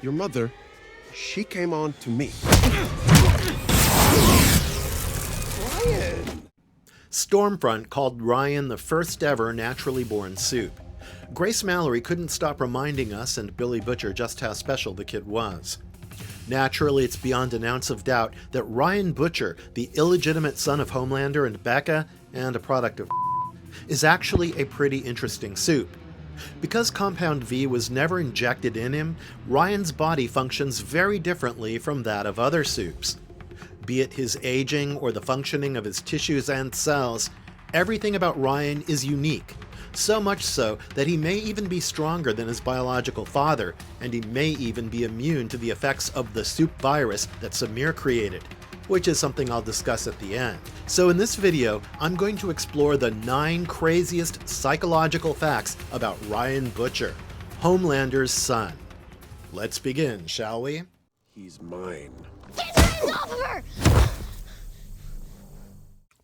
your mother, she came on to me. Ryan! Stormfront called Ryan the first ever naturally born Supe. Grace Mallory couldn't stop reminding us and Billy Butcher just how special the kid was. Naturally, it's beyond an ounce of doubt that Ryan Butcher, the illegitimate son of Homelander and Becca, and a product of is actually a pretty interesting Supe. Because Compound V was never injected in him, Ryan's body functions very differently from that of other Supes. Be it his aging or the functioning of his tissues and cells, everything about Ryan is unique. So much so that he may even be stronger than his biological father, and he may even be immune to the effects of the Supe virus that Samir created, which is something I'll discuss at the end. So in this video, I'm going to explore the 9 craziest psychological facts about Ryan Butcher, Homelander's son. Let's begin, shall we? He's mine. Get your hands off of her!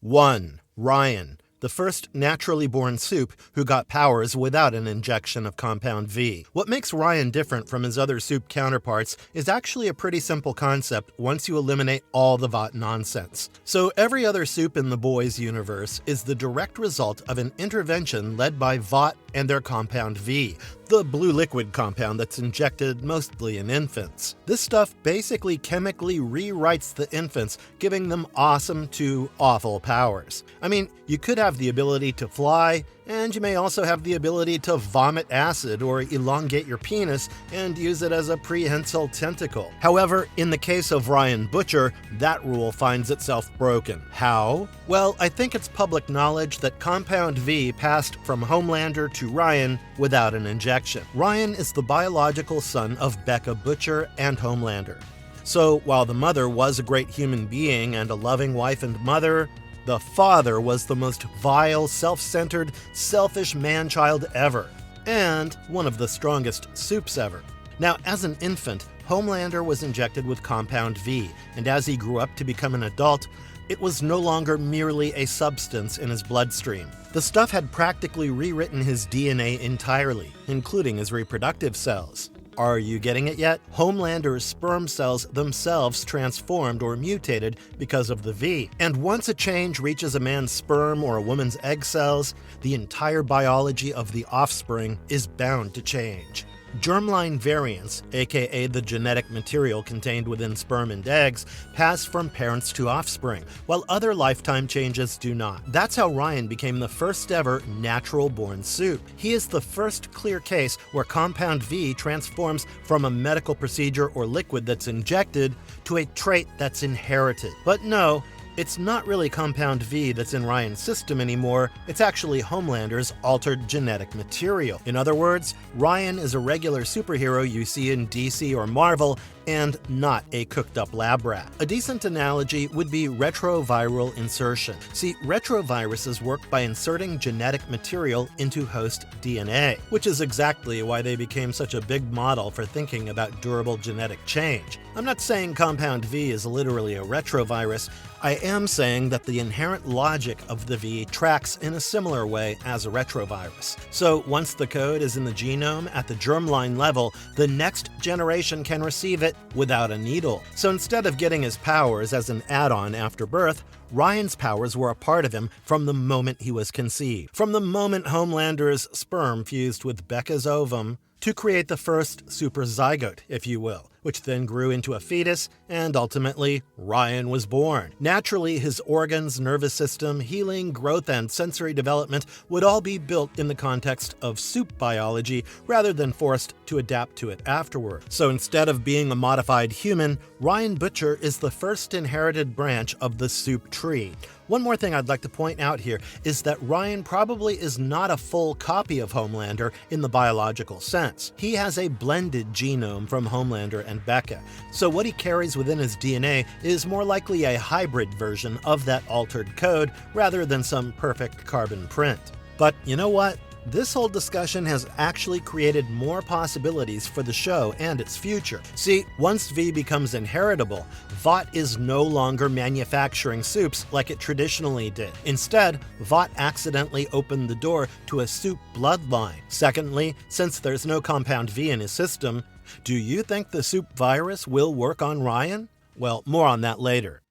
1. Ryan, the first naturally born Supe who got powers without an injection of Compound V. What makes Ryan different from his other Supe counterparts is actually a pretty simple concept once you eliminate all the Vought nonsense. So every other Supe in the boys' universe is the direct result of an intervention led by Vought and their Compound V, the blue liquid compound that's injected mostly in infants. This stuff basically chemically rewrites the infants, giving them awesome to awful powers. I mean, you could have the ability to fly, and you may also have the ability to vomit acid or elongate your penis and use it as a prehensile tentacle. However, in the case of Ryan Butcher, that rule finds itself broken. How? Well, I think it's public knowledge that Compound V passed from Homelander to Ryan without an injection. Ryan is the biological son of Becca Butcher and Homelander. So while the mother was a great human being and a loving wife and mother, the father was the most vile, self-centered, selfish man-child ever, and one of the strongest Supes ever. Now, as an infant, Homelander was injected with Compound V, and as he grew up to become an adult, it was no longer merely a substance in his bloodstream. The stuff had practically rewritten his DNA entirely, including his reproductive cells. Are you getting it yet? Homelander's sperm cells themselves transformed or mutated because of the V. And once a change reaches a man's sperm or a woman's egg cells, the entire biology of the offspring is bound to change. Germline variants, aka the genetic material contained within sperm and eggs, pass from parents to offspring, while other lifetime changes do not. That's how Ryan became the first ever natural-born Supe. He is the first clear case where Compound V transforms from a medical procedure or liquid that's injected to a trait that's inherited. But no, it's not really Compound V that's in Ryan's system anymore, it's actually Homelander's altered genetic material. In other words, Ryan is a regular superhero you see in DC or Marvel, and not a cooked-up lab rat. A decent analogy would be retroviral insertion. See, retroviruses work by inserting genetic material into host DNA, which is exactly why they became such a big model for thinking about durable genetic change. I'm not saying Compound V is literally a retrovirus. I am saying that the inherent logic of the V tracks in a similar way as a retrovirus. So once the code is in the genome at the germline level, the next generation can receive it without a needle. So instead of getting his powers as an add-on after birth, Ryan's powers were a part of him from the moment he was conceived. From the moment Homelander's sperm fused with Becca's ovum to create the first superzygote, if you will, which then grew into a fetus, and ultimately, Ryan was born. Naturally, his organs, nervous system, healing, growth, and sensory development would all be built in the context of Supe biology rather than forced to adapt to it afterward. So instead of being a modified human, Ryan Butcher is the first inherited branch of the Supe tree. One more thing I'd like to point out here is that Ryan probably is not a full copy of Homelander in the biological sense. He has a blended genome from Homelander and Becca, so what he carries within his DNA is more likely a hybrid version of that altered code rather than some perfect carbon print. But you know what? This whole discussion has actually created more possibilities for the show and its future. See, once V becomes inheritable, Vought is no longer manufacturing Supes like it traditionally did. Instead, Vought accidentally opened the door to a Supe bloodline. Secondly, since there's no Compound V in his system, Do you think the Supe virus will work on Ryan? Well, more on that later.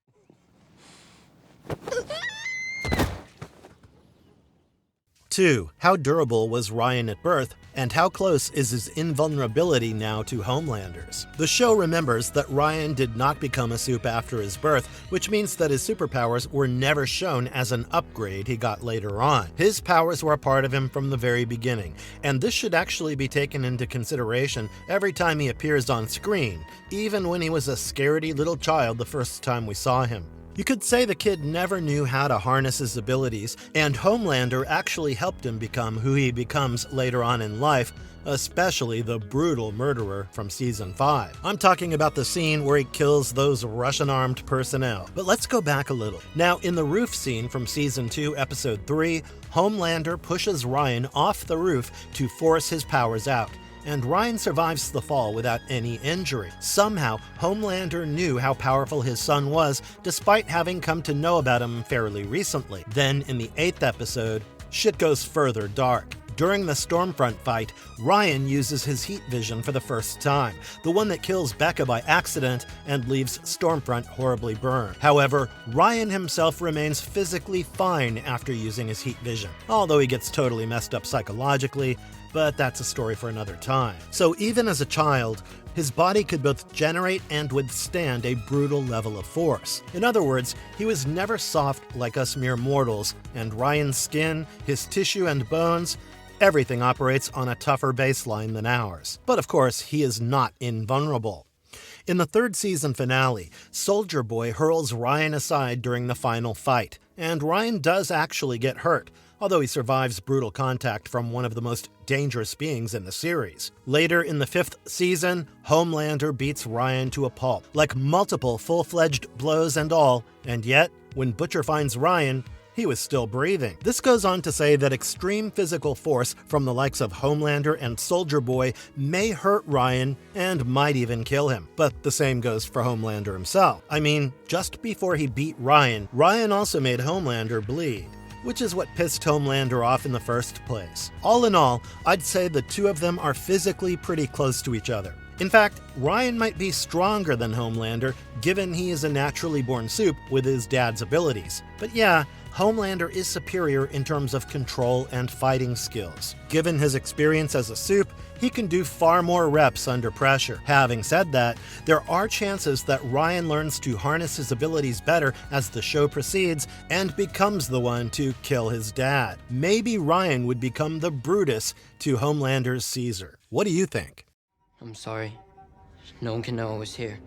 2. How durable was Ryan at birth, and how close is his invulnerability now to Homelander's? The show remembers that Ryan did not become a Supe after his birth, which means that his superpowers were never shown as an upgrade he got later on. His powers were a part of him from the very beginning, and this should actually be taken into consideration every time he appears on screen, even when he was a scaredy little child the first time we saw him. You could say the kid never knew how to harness his abilities, and Homelander actually helped him become who he becomes later on in life, especially the brutal murderer from Season 5. I'm talking about the scene where he kills those Russian-armed personnel. But let's go back a little. Now, in the roof scene from Season 2, Episode 3, Homelander pushes Ryan off the roof to force his powers out, and Ryan survives the fall without any injury. Somehow, Homelander knew how powerful his son was, despite having come to know about him fairly recently. Then, in the 8th episode, shit goes further dark. During the Stormfront fight, Ryan uses his heat vision for the first time, the one that kills Becca by accident and leaves Stormfront horribly burned. However, Ryan himself remains physically fine after using his heat vision, although he gets totally messed up psychologically, but that's a story for another time. So even as a child, his body could both generate and withstand a brutal level of force. In other words, he was never soft like us mere mortals, and Ryan's skin, his tissue and bones, everything operates on a tougher baseline than ours. But of course, he is not invulnerable. In the 3rd season finale, Soldier Boy hurls Ryan aside during the final fight, and Ryan does actually get hurt, although he survives brutal contact from one of the most dangerous beings in the series. Later in the 5th season, Homelander beats Ryan to a pulp, like multiple full-fledged blows and all, and yet, when Butcher finds Ryan, he was still breathing. This goes on to say that extreme physical force from the likes of Homelander and Soldier Boy may hurt Ryan and might even kill him. But the same goes for Homelander himself. I mean, just before he beat Ryan, Ryan also made Homelander bleed, which is what pissed Homelander off in the first place. All in all, I'd say the two of them are physically pretty close to each other. In fact, Ryan might be stronger than Homelander, given he is a naturally born Supe with his dad's abilities. But yeah, Homelander is superior in terms of control and fighting skills. Given his experience as a Supe, he can do far more reps under pressure. Having said that, there are chances that Ryan learns to harness his abilities better as the show proceeds and becomes the one to kill his dad. Maybe Ryan would become the Brutus to Homelander's Caesar. What do you think? I'm sorry. No one can know I was here.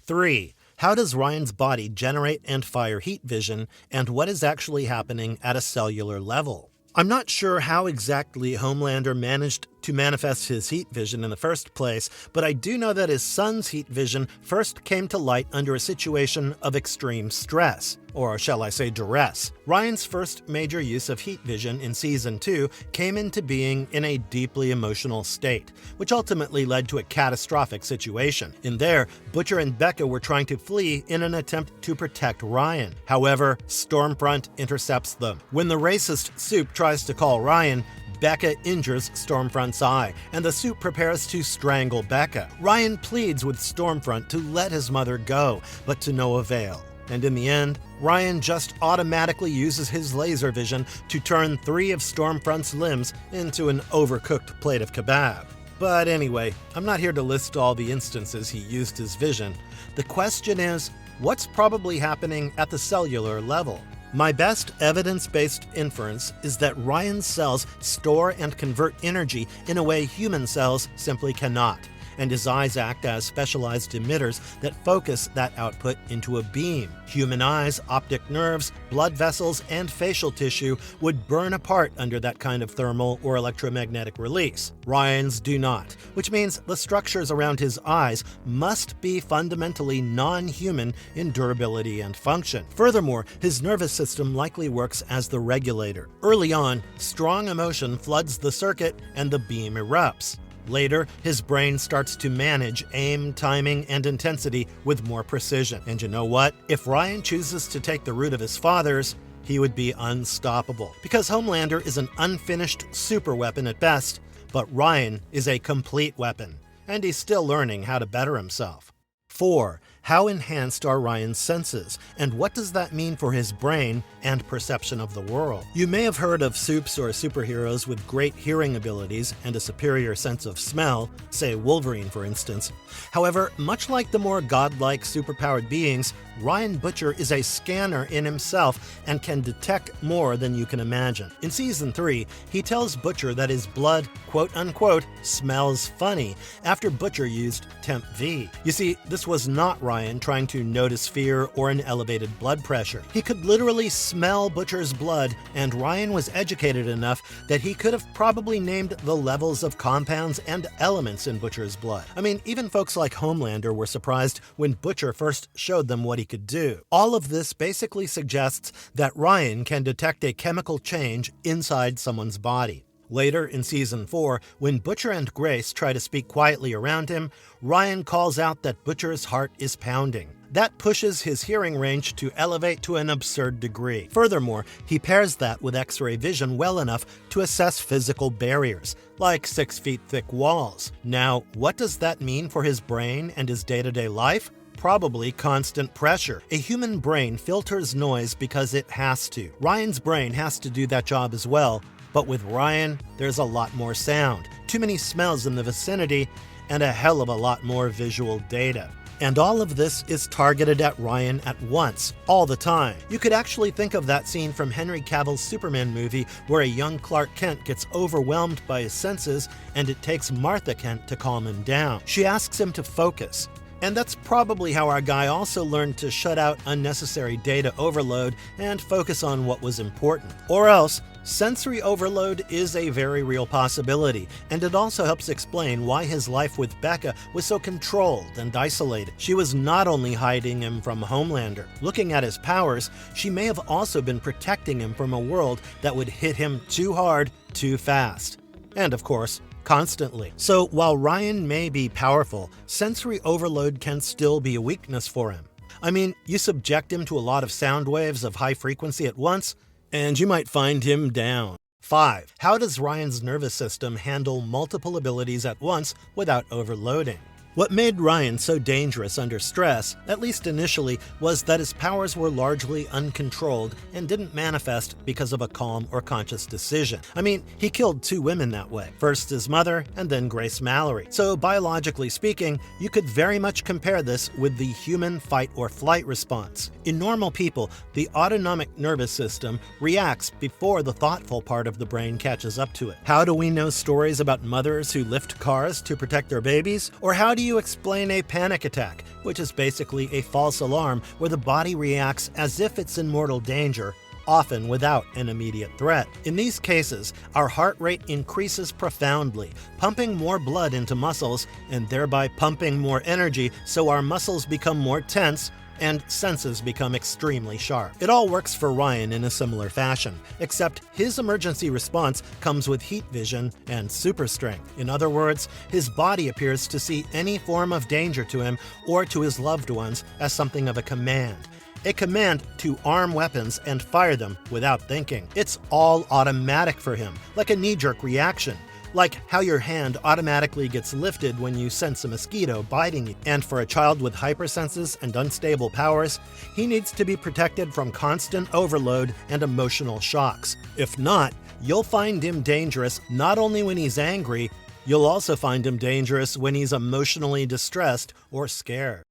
3. How does Ryan's body generate and fire heat vision, and what is actually happening at a cellular level? I'm not sure how exactly Homelander managed to manifest his heat vision in the first place, but I do know that his son's heat vision first came to light under a situation of extreme stress, or shall I say duress. Ryan's first major use of heat vision in Season 2 came into being in a deeply emotional state, which ultimately led to a catastrophic situation. In there, Butcher and Becca were trying to flee in an attempt to protect Ryan. However, Stormfront intercepts them. When the racist Supe tries to call Ryan, Becca injures Stormfront's eye, and the Supe prepares to strangle Becca. Ryan pleads with Stormfront to let his mother go, but to no avail. And in the end, Ryan just automatically uses his laser vision to turn 3 of Stormfront's limbs into an overcooked plate of kebab. But anyway, I'm not here to list all the instances he used his vision. The question is, what's probably happening at the cellular level? My best evidence-based inference is that Ryan's cells store and convert energy in a way human cells simply cannot, and his eyes act as specialized emitters that focus that output into a beam. Human eyes, optic nerves, blood vessels, and facial tissue would burn apart under that kind of thermal or electromagnetic release. Ryan's do not, which means the structures around his eyes must be fundamentally non-human in durability and function. Furthermore, his nervous system likely works as the regulator. Early on, strong emotion floods the circuit and the beam erupts. Later, his brain starts to manage aim, timing, and intensity with more precision. And you know what? If Ryan chooses to take the route of his fathers, he would be unstoppable. Because Homelander is an unfinished superweapon at best, but Ryan is a complete weapon, and he's still learning how to better himself. 4. How enhanced are Ryan's senses, and what does that mean for his brain and perception of the world? You may have heard of supes or superheroes with great hearing abilities and a superior sense of smell, say Wolverine for instance. However, much like the more godlike superpowered beings, Ryan Butcher is a scanner in himself and can detect more than you can imagine. In Season 3, he tells Butcher that his blood, quote-unquote, smells funny after Butcher used Temp V. You see, this was not Ryan trying to notice fear or an elevated blood pressure. He could literally smell Butcher's blood, and Ryan was educated enough that he could have probably named the levels of compounds and elements in Butcher's blood. I mean, even folks like Homelander were surprised when Butcher first showed them what he could do. All of this basically suggests that Ryan can detect a chemical change inside someone's body. Later in Season 4, when Butcher and Grace try to speak quietly around him, Ryan calls out that Butcher's heart is pounding. That pushes his hearing range to elevate to an absurd degree. Furthermore, he pairs that with X-ray vision well enough to assess physical barriers, like 6 feet thick walls. Now, what does that mean for his brain and his day-to-day life? Probably constant pressure. A human brain filters noise because it has to. Ryan's brain has to do that job as well, but with Ryan, there's a lot more sound, too many smells in the vicinity, and a hell of a lot more visual data. And all of this is targeted at Ryan at once, all the time. You could actually think of that scene from Henry Cavill's Superman movie where a young Clark Kent gets overwhelmed by his senses and it takes Martha Kent to calm him down. She asks him to focus. And that's probably how our guy also learned to shut out unnecessary data overload and focus on what was important. Or else, sensory overload is a very real possibility, and it also helps explain why his life with Becca was so controlled and isolated. She was not only hiding him from Homelander. Looking at his powers, she may have also been protecting him from a world that would hit him too hard, too fast. And of course, constantly. So while Ryan may be powerful, sensory overload can still be a weakness for him. I mean, you subject him to a lot of sound waves of high frequency at once, and you might find him down. 5. How does Ryan's nervous system handle multiple abilities at once without overloading? What made Ryan so dangerous under stress, at least initially, was that his powers were largely uncontrolled and didn't manifest because of a calm or conscious decision. I mean, he killed 2 women that way. First his mother, and then Grace Mallory. So biologically speaking, you could very much compare this with the human fight or flight response. In normal people, the autonomic nervous system reacts before the thoughtful part of the brain catches up to it. How do we know stories about mothers who lift cars to protect their babies? Or how do you explain a panic attack, which is basically a false alarm where the body reacts as if it's in mortal danger, often without an immediate threat? In these cases, our heart rate increases profoundly, pumping more blood into muscles and thereby pumping more energy, so our muscles become more tense and senses become extremely sharp. It all works for Ryan in a similar fashion, except his emergency response comes with heat vision and super strength. In other words, his body appears to see any form of danger to him or to his loved ones as something of a command. A command to arm weapons and fire them without thinking. It's all automatic for him, like a knee-jerk reaction. Like how your hand automatically gets lifted when you sense a mosquito biting you. And for a child with hypersenses and unstable powers, he needs to be protected from constant overload and emotional shocks. If not, you'll find him dangerous not only when he's angry, you'll also find him dangerous when he's emotionally distressed or scared.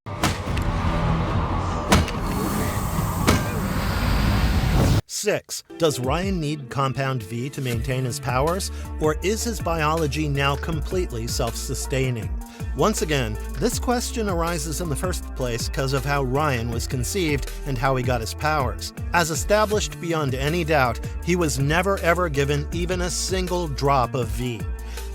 6. Does Ryan need Compound V to maintain his powers, or is his biology now completely self-sustaining? Once again, this question arises in the first place because of how Ryan was conceived and how he got his powers. As established beyond any doubt, he was never ever given even a single drop of V.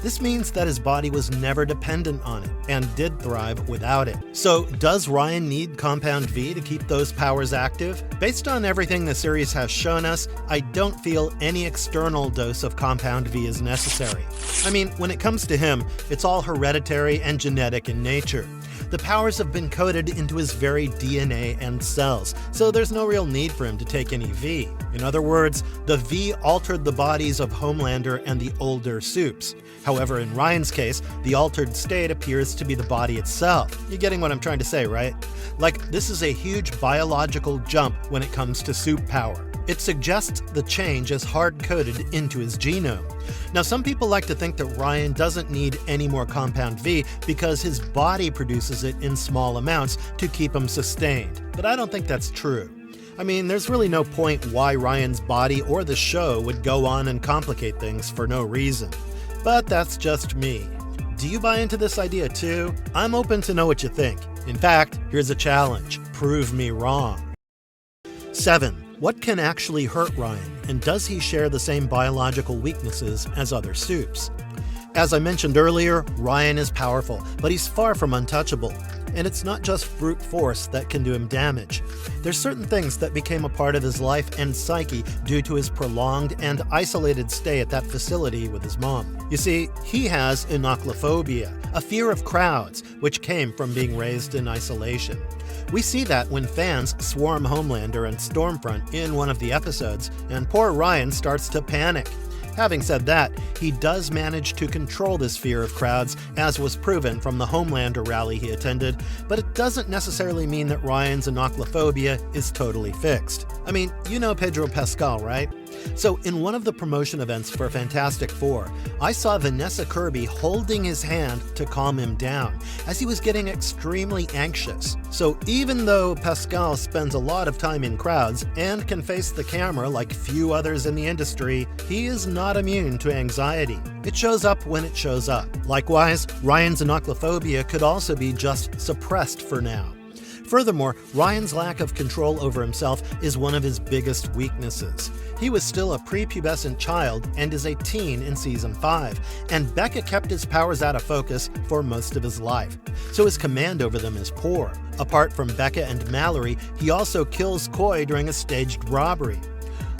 This means that his body was never dependent on it, and did thrive without it. So, does Ryan need Compound V to keep those powers active? Based on everything the series has shown us, I don't feel any external dose of Compound V is necessary. I mean, when it comes to him, it's all hereditary and genetic in nature. The powers have been coded into his very DNA and cells, so there's no real need for him to take any V. In other words, the V altered the bodies of Homelander and the older Supes. However, in Ryan's case, the altered state appears to be the body itself. You getting what I'm trying to say, right? Like, this is a huge biological jump when it comes to Supe power. It suggests the change is hard-coded into his genome. Now, some people like to think that Ryan doesn't need any more compound V because his body produces it in small amounts to keep him sustained, but I don't think that's true. I mean, there's really no point why Ryan's body or the show would go on and complicate things for no reason. But that's just me. Do you buy into this idea too? I'm open to know what you think. In fact, here's a challenge. Prove me wrong. 7. What can actually hurt Ryan, and does he share the same biological weaknesses as other Supes? As I mentioned earlier, Ryan is powerful, but he's far from untouchable. And it's not just brute force that can do him damage. There's certain things that became a part of his life and psyche due to his prolonged and isolated stay at that facility with his mom. You see, he has inoculophobia, a fear of crowds, which came from being raised in isolation. We see that when fans swarm Homelander and Stormfront in one of the episodes, and poor Ryan starts to panic. Having said that, he does manage to control this fear of crowds, as was proven from the Homelander rally he attended, but it doesn't necessarily mean that Ryan's inoculophobia is totally fixed. I mean, you know Pedro Pascal, right? So in one of the promotion events for Fantastic Four, I saw Vanessa Kirby holding his hand to calm him down, as he was getting extremely anxious. So even though Pascal spends a lot of time in crowds and can face the camera like few others in the industry, he is not immune to anxiety. It shows up when it shows up. Likewise, Ryan's inoculophobia could also be just suppressed for now. Furthermore, Ryan's lack of control over himself is one of his biggest weaknesses. He was still a prepubescent child and is a teen in Season 5, and Becca kept his powers out of focus for most of his life, so his command over them is poor. Apart from Becca and Mallory, he also kills Coy during a staged robbery.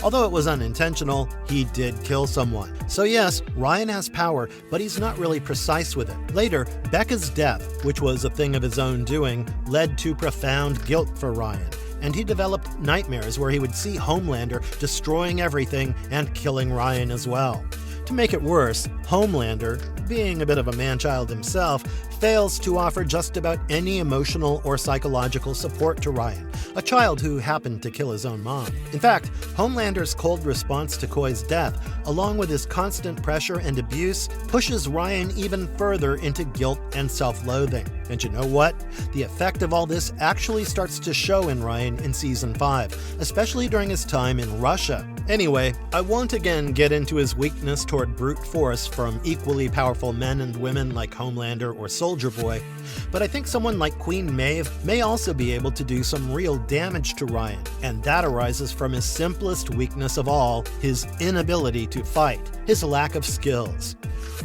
Although it was unintentional, he did kill someone. So yes, Ryan has power, but he's not really precise with it. Later, Becca's death, which was a thing of his own doing, led to profound guilt for Ryan, and he developed nightmares where he would see Homelander destroying everything and killing Ryan as well. To make it worse, Homelander, being a bit of a man-child himself, fails to offer just about any emotional or psychological support to Ryan, a child who happened to kill his own mom. In fact, Homelander's cold response to Coy's death, along with his constant pressure and abuse, pushes Ryan even further into guilt and self-loathing. And you know what? The effect of all this actually starts to show in Ryan in Season 5, especially during his time in Russia. Anyway, I won't again get into his weakness toward brute force from equally powerful men and women like Homelander or Soldier Boy, but I think someone like Queen Maeve may also be able to do some real damage to Ryan, and that arises from his simplest weakness of all, his inability to fight, his lack of skills.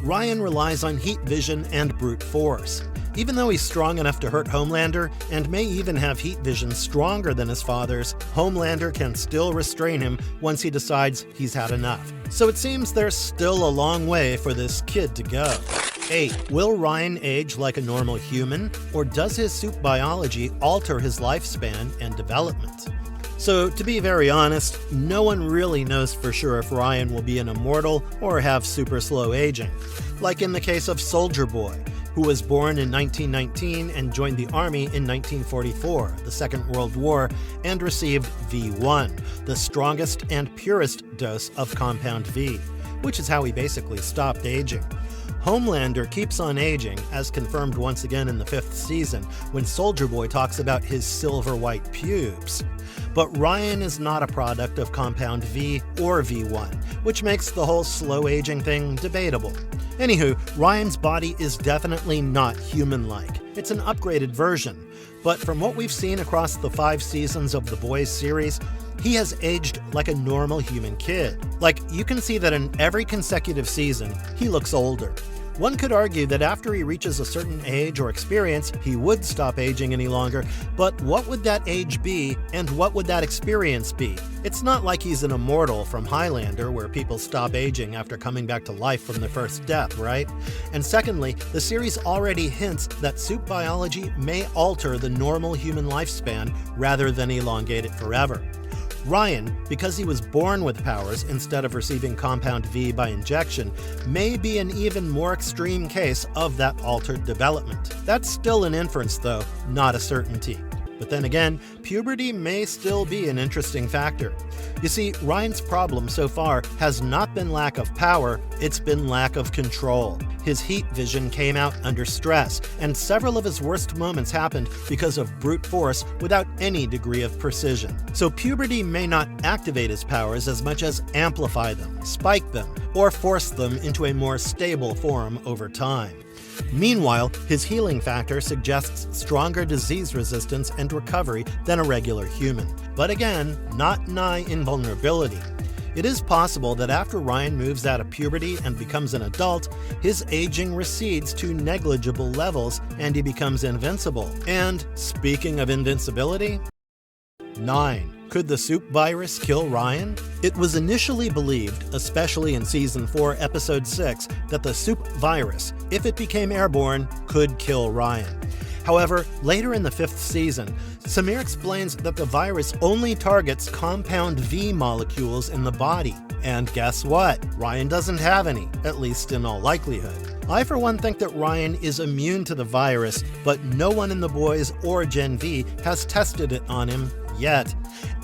Ryan relies on heat vision and brute force. Even though he's strong enough to hurt Homelander, and may even have heat vision stronger than his father's, Homelander can still restrain him once he decides he's had enough. So it seems there's still a long way for this kid to go. 8. Will Ryan age like a normal human, or does his Supe biology alter his lifespan and development? So, to be very honest, no one really knows for sure if Ryan will be an immortal or have super slow aging, like in the case of Soldier Boy, who was born in 1919 and joined the Army in 1944, the Second World War, and received V1, the strongest and purest dose of compound V, which is how he basically stopped aging. Homelander keeps on aging, as confirmed once again in the 5th season, when Soldier Boy talks about his silver white pubes. But Ryan is not a product of compound V or V1, which makes the whole slow aging thing debatable. Anywho, Ryan's body is definitely not human-like. It's an upgraded version. But from what we've seen across the 5 seasons of the Boys series, he has aged like a normal human kid. Like, you can see that in every consecutive season, he looks older. One could argue that after he reaches a certain age or experience, he would stop aging any longer, but what would that age be, and what would that experience be? It's not like he's an immortal from Highlander, where people stop aging after coming back to life from their first death, right? And secondly, the series already hints that Supe biology may alter the normal human lifespan rather than elongate it forever. Ryan, because he was born with powers instead of receiving Compound V by injection, may be an even more extreme case of that altered development. That's still an inference though, not a certainty. But then again, puberty may still be an interesting factor. You see, Ryan's problem so far has not been lack of power, it's been lack of control. His heat vision came out under stress, and several of his worst moments happened because of brute force without any degree of precision. So puberty may not activate his powers as much as amplify them, spike them, or force them into a more stable form over time. Meanwhile, his healing factor suggests stronger disease resistance and recovery than a regular human. But again, not nigh invulnerability. It is possible that after Ryan moves out of puberty and becomes an adult, his aging recedes to negligible levels and he becomes invincible. And speaking of invincibility, 9. Could the Supe virus kill Ryan? It was initially believed, especially in Season 4, Episode 6, that the Supe virus, if it became airborne, could kill Ryan. However, later in the 5th season, Samir explains that the virus only targets Compound V molecules in the body. And guess what? Ryan doesn't have any, at least in all likelihood. I for one think that Ryan is immune to the virus, but no one in the boys or Gen V has tested it on him yet.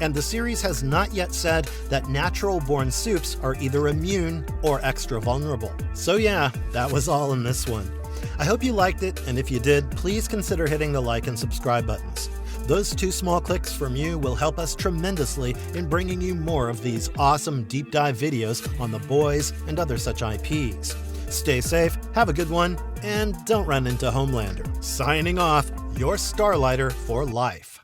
And the series has not yet said that natural-born Supes are either immune or extra vulnerable. So yeah, that was all in this one. I hope you liked it, and if you did, please consider hitting the like and subscribe buttons. Those 2 small clicks from you will help us tremendously in bringing you more of these awesome deep dive videos on the boys and other such IPs. Stay safe, have a good one, and don't run into Homelander. Signing off, your Starlighter for life.